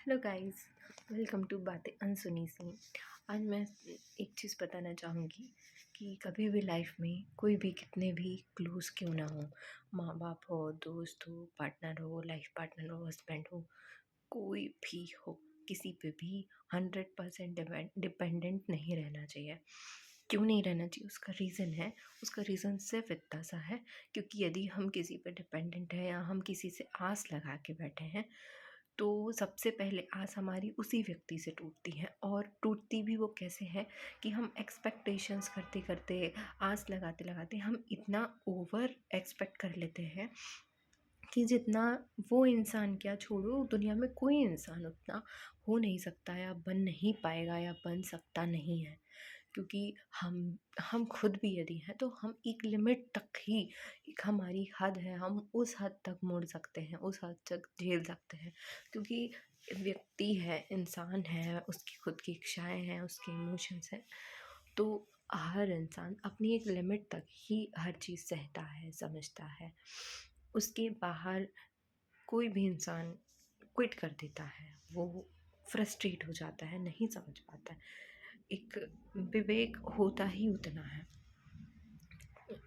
Hello guys, welcome to बातें अनसुनी सी। आज मैं एक चीज़ बताना चाहूँगी कि कभी भी लाइफ में कोई भी कितने भी क्लोज क्यों ना हो, माँ बाप हो, दोस्त हो, पार्टनर हो, लाइफ पार्टनर हो, हस्बैंड हो, कोई भी हो, किसी पे भी 100% डिपेंडेंट नहीं रहना चाहिए। क्यों नहीं रहना चाहिए? उसका रीज़न है। उसका रीज़न सिर्फ इतना सा है, क्योंकि यदि हम किसी पे डिपेंडेंट हैं या हम किसी से आस लगा के बैठे हैं, तो सबसे पहले आस हमारी उसी व्यक्ति से टूटती है। और टूटती भी वो कैसे है कि हम एक्सपेक्टेशंस करते करते, आस लगाते लगाते हम इतना ओवर एक्सपेक्ट कर लेते हैं कि जितना वो इंसान, क्या छोड़ो, दुनिया में कोई इंसान उतना हो नहीं सकता या बन नहीं पाएगा या बन सकता नहीं है। क्योंकि हम खुद भी यदि हैं तो हम एक लिमिट तक ही, एक हमारी हद है, हम उस हद तक मुड़ सकते हैं, उस हद तक झेल सकते हैं। क्योंकि व्यक्ति है, इंसान है, उसकी खुद की इच्छाएं हैं, उसके इमोशंस हैं। तो हर इंसान अपनी एक लिमिट तक ही हर चीज़ सहता है, समझता है। उसके बाहर कोई भी इंसान क्विट कर देता है, वो फ्रस्ट्रेट हो जाता है, नहीं समझ पाता है। एक विवेक होता ही उतना है।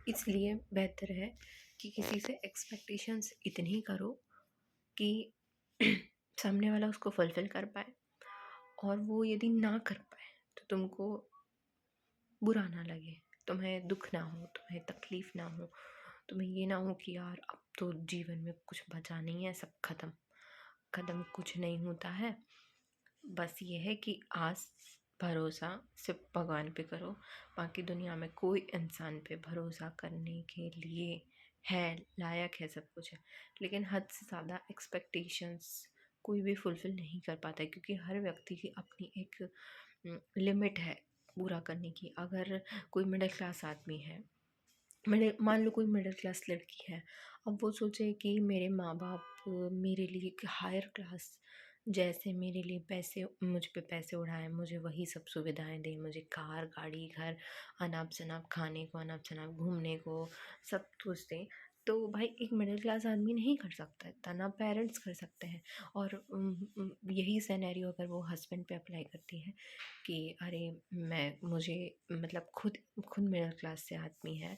इसलिए बेहतर है कि किसी से एक्सपेक्टेशंस इतनी करो कि सामने वाला उसको फुलफ़िल कर पाए, और वो यदि ना कर पाए तो तुमको बुरा ना लगे, तुम्हें दुःख ना हो, तुम्हें तकलीफ़ ना हो, तुम्हें ये ना हो कि यार अब तो जीवन में कुछ बचा नहीं है, सब ख़त्म, ख़त्म, कुछ नहीं होता है। बस ये है कि आस भरोसा सिर्फ भगवान पे करो। बाकी दुनिया में कोई इंसान पे भरोसा करने के लिए है, लायक है, सब कुछ है। लेकिन हद से ज़्यादा एक्सपेक्टेशंस कोई भी फुलफ़िल नहीं कर पाता है, क्योंकि हर व्यक्ति की अपनी एक लिमिट है पूरा करने की। अगर कोई मिडिल क्लास आदमी है, मान लो कोई मिडिल क्लास लड़की है, अब वो सोचे कि मेरे माँ बाप मेरे लिए एक हायर क्लास जैसे मेरे लिए पैसे, मुझ पे पैसे उड़ाएं, मुझे वही सब सुविधाएं दें, मुझे कार, गाड़ी, घर, अनाप शनाप खाने को, अनाप शनाप घूमने को, सब कुछ दें। तो भाई एक मिडिल क्लास आदमी नहीं कर सकता इतना, ना पेरेंट्स कर सकते हैं। और यही सिनेरियो अगर वो हस्बैंड पे अप्लाई करती है कि अरे मुझे मतलब खुद खुद मिडिल क्लास से आदमी है,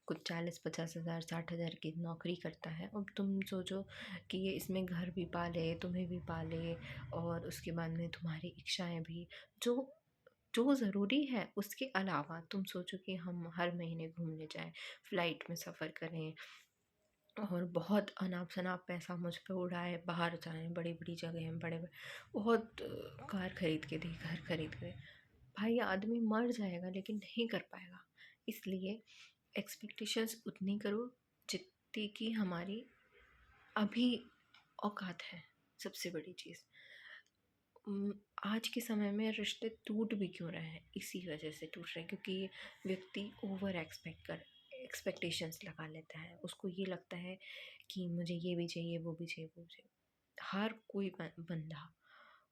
कुछ 40-50 हज़ार 60 हज़ार की नौकरी करता है। अब तुम सोचो कि ये इसमें घर भी पाले, तुम्हें भी पाले, और उसके बाद में तुम्हारी इच्छाएं भी, जो जो ज़रूरी है, उसके अलावा तुम सोचो कि हम हर महीने घूमने जाएं, फ़्लाइट में सफ़र करें, और बहुत अनाप शनाप पैसा मुझ पे उड़ाए, बाहर जाएं, बड़ी बड़ी जगह, बड़े बड़े बहुत कार खरीद के दे, घर खरीद के दे। भाई आदमी मर जाएगा लेकिन नहीं कर पाएगा। इसलिए एक्सपेक्टेशंस उतनी करो जितनी की हमारी अभी औकात है। सबसे बड़ी चीज़, आज के समय में रिश्ते टूट भी क्यों रहे हैं? इसी वजह से टूट रहे हैं, क्योंकि व्यक्ति ओवर एक्सपेक्टेशंस लगा लेता है। उसको ये लगता है कि मुझे ये भी चाहिए, वो भी चाहिए, वो भी चाहिए। हर कोई बंदा,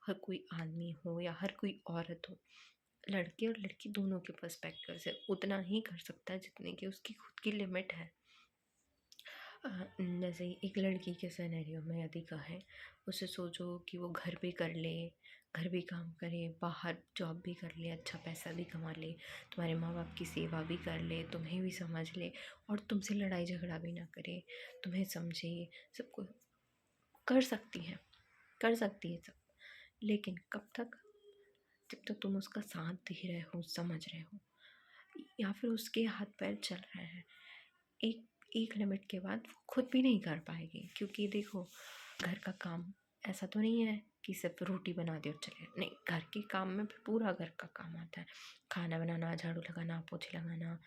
हर कोई आदमी हो या हर कोई औरत हो, लड़के और लड़की दोनों के पर्सपेक्टिव से उतना ही कर सकता है जितने की उसकी खुद की लिमिट है। जैसे एक लड़की के सिनेरियो में यदि कहें, उसे सोचो कि वो घर भी कर ले, घर भी काम करे, बाहर जॉब भी कर ले, अच्छा पैसा भी कमा ले, तुम्हारे माँ बाप की सेवा भी कर ले, तुम्हें भी समझ ले, और तुमसे लड़ाई झगड़ा भी ना करे, तुम्हें समझे, सबको कर सकती है, कर सकती है सब। लेकिन कब तक? जब तक तुम उसका साथ दे रहे हो, समझ रहे हो, या फिर उसके हाथ पैर चल रहे हैं। एक एक लिमिट के बाद वो खुद भी नहीं कर पाएगी, क्योंकि देखो, घर का काम ऐसा तो नहीं है कि सिर्फ रोटी बना दे और चले, नहीं, घर के काम में भी पूरा घर का काम आता है। खाना बनाना, झाड़ू लगाना, पोछे लगाना,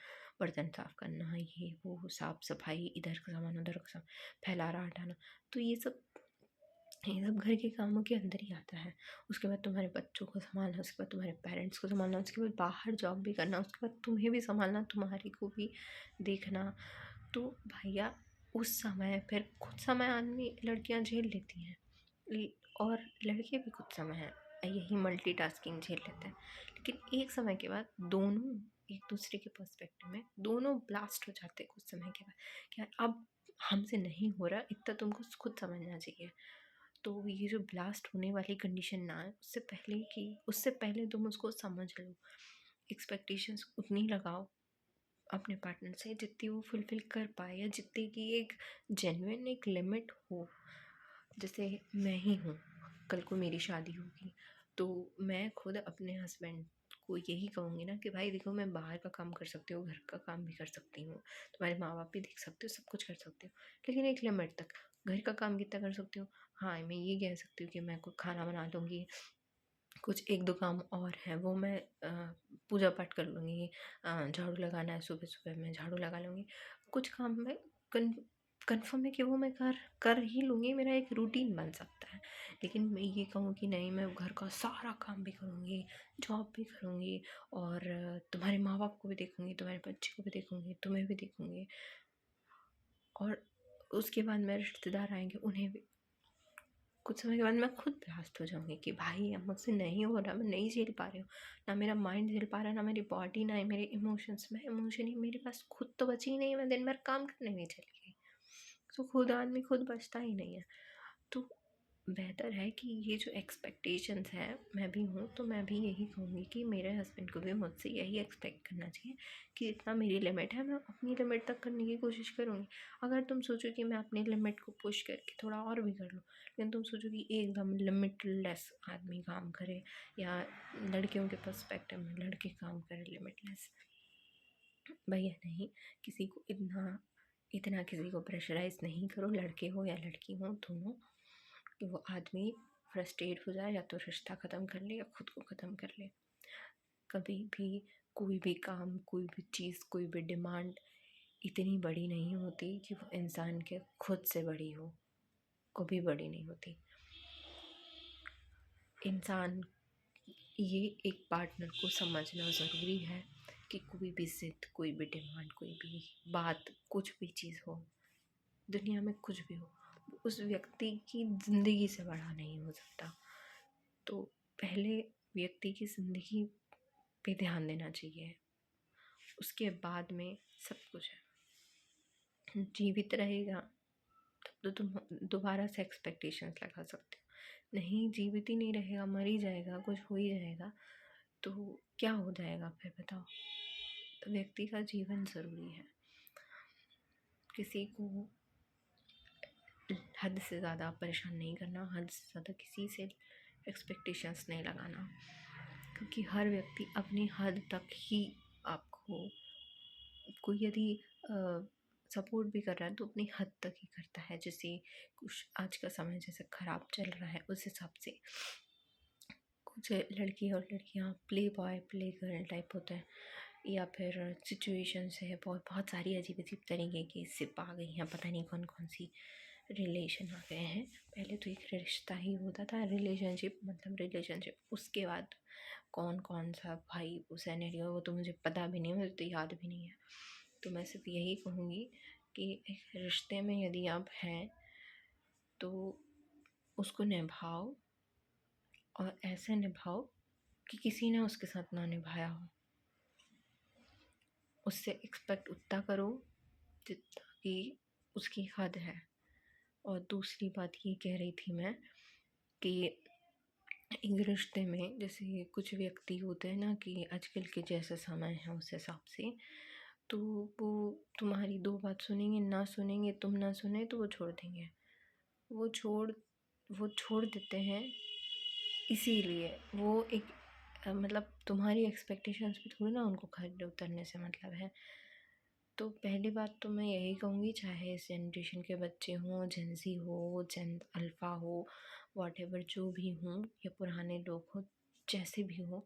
बर्तन साफ करना, ये वो साफ सफाई, इधर का सामान उधर का सामान, फैलाना, हटाना, तो ये सब घर के कामों के अंदर ही आता है। उसके बाद तुम्हारे बच्चों को संभालना, उसके बाद तुम्हारे पेरेंट्स को संभालना, उसके बाद बाहर जॉब भी करना, उसके बाद तुम्हें भी संभालना, तुम्हारी को भी देखना। तो भैया उस समय फिर कुछ समय आदमी, लड़कियां झेल लेती हैं, और लड़के भी कुछ समय है यही मल्टीटास्किंग झेल लेते हैं। लेकिन एक समय के बाद दोनों एक दूसरे के पर्सपेक्टिव में दोनों ब्लास्ट हो जाते हैं कुछ समय के बाद, कि यार अब हमसे नहीं हो रहा, इतना तुमको खुद समझना चाहिए। तो ये जो ब्लास्ट होने वाली कंडीशन ना आए उससे पहले तुम उसको समझ लो। एक्सपेक्टेशंस उतनी लगाओ अपने पार्टनर से जितनी वो फुलफ़िल कर पाए, या जितनी की एक जेन्युइन एक लिमिट हो। जैसे मैं ही हूँ, कल को मेरी शादी होगी तो मैं खुद अपने हस्बैंड को यही कहूँगी ना कि भाई देखो, मैं बाहर का काम कर सकती हूँ, घर का काम भी कर सकती हूँ, तुम्हारे माँ बाप भी देख सकती हूँ, सब कुछ कर सकती हूँ, लेकिन एक लिमिट तक। घर का काम कितना कर सकती हूँ? हाँ, मैं ये कह सकती हूँ कि मैं कुछ खाना बना लूँगी, कुछ एक दो काम और हैं वो मैं पूजा पाठ कर लूँगी, झाड़ू लगाना है सुबह सुबह मैं झाड़ू लगा लूँगी। कुछ काम मैं कन्फर्म है कि वो मैं कर कर ही लूँगी, मेरा एक रूटीन बन सकता है। लेकिन मैं ये कहूँ कि नहीं, मैं घर का सारा काम भी करूँगी, जॉब भी करूँगी, और तुम्हारे माँ बाप को भी देखूँगी, तुम्हारे बच्चे को भी देखूँगी, तुम्हें भी देखूँगी, और उसके बाद मेरे रिश्तेदार आएंगे उन्हें भी। कुछ समय के बाद मैं खुद ब्लास्ट हो जाऊँगी कि भाई अब मुझसे नहीं हो रहा, मैं नहीं झेल पा रही हूँ, ना मेरा माइंड झेल पा रहा है, ना मेरी बॉडी, ना ही मेरे इमोशंस। मैं इमोशन ही, मेरे पास खुद तो बची ही नहीं है, मैं दिन भर काम करने में चली गई। तो खुद आदमी खुद बचता ही नहीं है। तो बेहतर है कि ये जो एक्सपेक्टेशंस हैं, मैं भी हूँ तो मैं भी यही कहूँगी कि मेरे हस्बैंड को भी मुझसे यही एक्सपेक्ट करना चाहिए कि इतना मेरी लिमिट है, मैं अपनी लिमिट तक करने की कोशिश करूँगी। अगर तुम सोचो कि मैं अपनी लिमिट को पुश करके थोड़ा और भी कर लूँ, लेकिन तुम सोचो कि एकदम लिमिटलेस आदमी काम करे, या लड़कियों के पर्सपेक्टिव में लड़के काम करें लिमिटलेस, भैया नहीं। किसी को इतना इतना किसी को प्रेशराइज नहीं करो, लड़के हो या लड़की हो दोनों, कि वो आदमी फ्रस्ट्रेट हो जाए, या तो रिश्ता ख़त्म कर ले या खुद को ख़त्म कर ले। कभी भी कोई भी काम, कोई भी चीज़, कोई भी डिमांड इतनी बड़ी नहीं होती कि वो इंसान के खुद से बड़ी हो, कभी बड़ी नहीं होती। इंसान, ये एक पार्टनर को समझना ज़रूरी है कि कोई भी ज़िद, कोई भी डिमांड, कोई भी बात, कुछ भी चीज़ हो, दुनिया में कुछ भी हो, उस व्यक्ति की ज़िंदगी से बड़ा नहीं हो सकता। तो पहले व्यक्ति की ज़िंदगी पे ध्यान देना चाहिए, उसके बाद में सब कुछ है। जीवित रहेगा तब तो तुम दोबारा से एक्सपेक्टेशंस लगा सकते हो। नहीं, जीवित ही नहीं रहेगा, मर ही जाएगा, कुछ हो ही जाएगा, तो क्या हो जाएगा फिर बताओ? तो व्यक्ति का जीवन ज़रूरी है। किसी को हद से ज़्यादा परेशान नहीं करना, हद से ज़्यादा किसी से एक्सपेक्टेशंस नहीं लगाना, क्योंकि हर व्यक्ति अपनी हद तक ही आपको, कोई यदि सपोर्ट भी कर रहा है तो अपनी हद तक ही करता है। जैसे कुछ आज का समय जैसे ख़राब चल रहा है, उस हिसाब से कुछ लड़की और लड़कियां play boy play girl type होते हैं, या फिर सिचुएशंस है, बहुत बहुत सारी अजीब अजीब तरीके की सिप आ गई हैं, पता नहीं कौन कौन सी रिलेशन आ गए हैं। पहले तो एक रिश्ता ही होता था, रिलेशनशिप मतलब रिलेशनशिप, उसके बाद कौन कौन सा भाई वो सिनेरियो, वो तो मुझे पता भी नहीं है, मुझे तो याद भी नहीं है। तो मैं सिर्फ यही कहूँगी कि एक रिश्ते में यदि आप हैं तो उसको निभाओ, और ऐसे निभाओ कि किसी ने उसके साथ ना निभाया हो। उससे एक्सपेक्ट उतना करो जितना कि उसकी हद है। और दूसरी बात ये कह रही थी मैं कि एक रिश्ते में जैसे कुछ व्यक्ति होते हैं ना, कि आजकल के जैसा समय है उस हिसाब से, तो वो तुम्हारी दो बात सुनेंगे, ना सुनेंगे, तुम ना सुने तो वो छोड़ देंगे। वो छोड़ वो छोड़ देते हैं, इसीलिए वो एक मतलब तुम्हारी एक्सपेक्टेशंस पे थोड़ी ना उनको खड़े उतरने से मतलब है। तो पहली बात तो मैं यही कहूँगी, चाहे इस जनरेशन के बच्चे हों, जेन ज़ी हो, जेन अल्फ़ा हो, व्हाटएवर जो भी हों, या पुराने लोग हों, जैसे भी हों,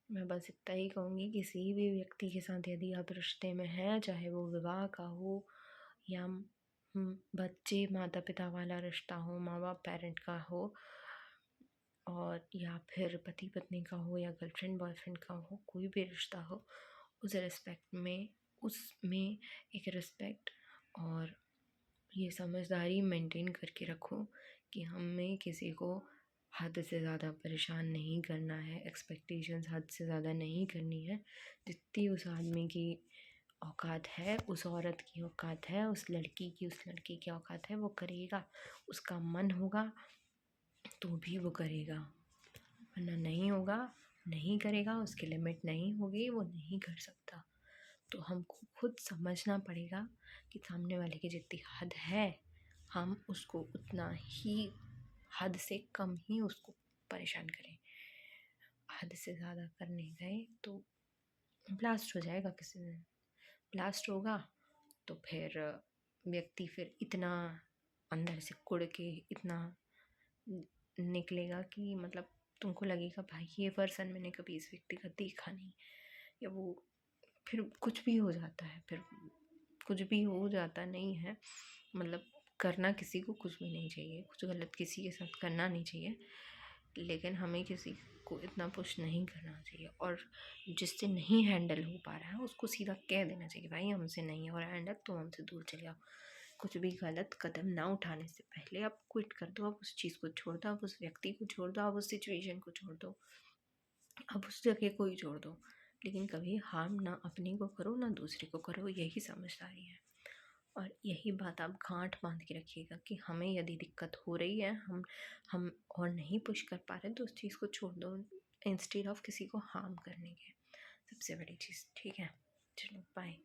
मैं बस इतना ही कहूँगी, किसी भी व्यक्ति के साथ यदि आप रिश्ते में हैं, चाहे वो विवाह का हो या बच्चे माता पिता वाला रिश्ता हो, माँ बाप पेरेंट का हो, और या फिर पति पत्नी का हो, या गर्लफ्रेंड बॉयफ्रेंड का हो, कोई भी रिश्ता हो, उस रिस्पेक्ट में उसमें एक रिस्पेक्ट और ये समझदारी मेंटेन करके रखो कि हमें किसी को हद से ज़्यादा परेशान नहीं करना है, एक्सपेक्टेशंस हद से ज़्यादा नहीं करनी है। जितनी उस आदमी की औकात है, उस औरत की औकात है, उस लड़की की उस लड़के की औकात है, वो करेगा, उसका मन होगा तो भी वो करेगा, वरना नहीं होगा, नहीं करेगा, उसकी लिमिट नहीं होगी, वो नहीं कर सकता। तो हमको खुद समझना पड़ेगा कि सामने वाले की जितनी हद है, हम उसको उतना ही, हद से कम ही उसको परेशान करें। हद से ज़्यादा करने गए तो ब्लास्ट हो जाएगा, किसी दिन ब्लास्ट होगा तो फिर व्यक्ति फिर इतना अंदर से कुढ़ के इतना निकलेगा कि मतलब तुमको लगेगा भाई ये पर्सन मैंने कभी इस व्यक्ति का देखा नहीं, या वो फिर कुछ भी हो जाता है, फिर कुछ भी हो जाता नहीं है। मतलब करना किसी को कुछ भी नहीं चाहिए, कुछ गलत किसी के साथ करना नहीं चाहिए, लेकिन हमें किसी को इतना पुश नहीं करना चाहिए। और जिससे नहीं हैंडल हो पा रहा है उसको सीधा कह देना चाहिए भाई हमसे नहीं हो रहा हैंडल, तुम हमसे दूर चले जाओ। कुछ भी गलत कदम ना उठाने से पहले आप क्विट कर दो, आप उस चीज़ को छोड़ दो, आप उस व्यक्ति को छोड़ दो, आप उस सिचुएशन को छोड़ दो, आप उस जगह को ही छोड़ दो। लेकिन कभी हार्म ना अपने को करो ना दूसरे को करो, यही समझदारी है। और यही बात आप गांठ बांध के रखिएगा कि हमें यदि दिक्कत हो रही है, हम और नहीं पुश कर पा रहे तो उस चीज़ को छोड़ दो, इंस्टेड ऑफ किसी को हार्म करने के। सबसे बड़ी चीज़, ठीक है? चलो बाय।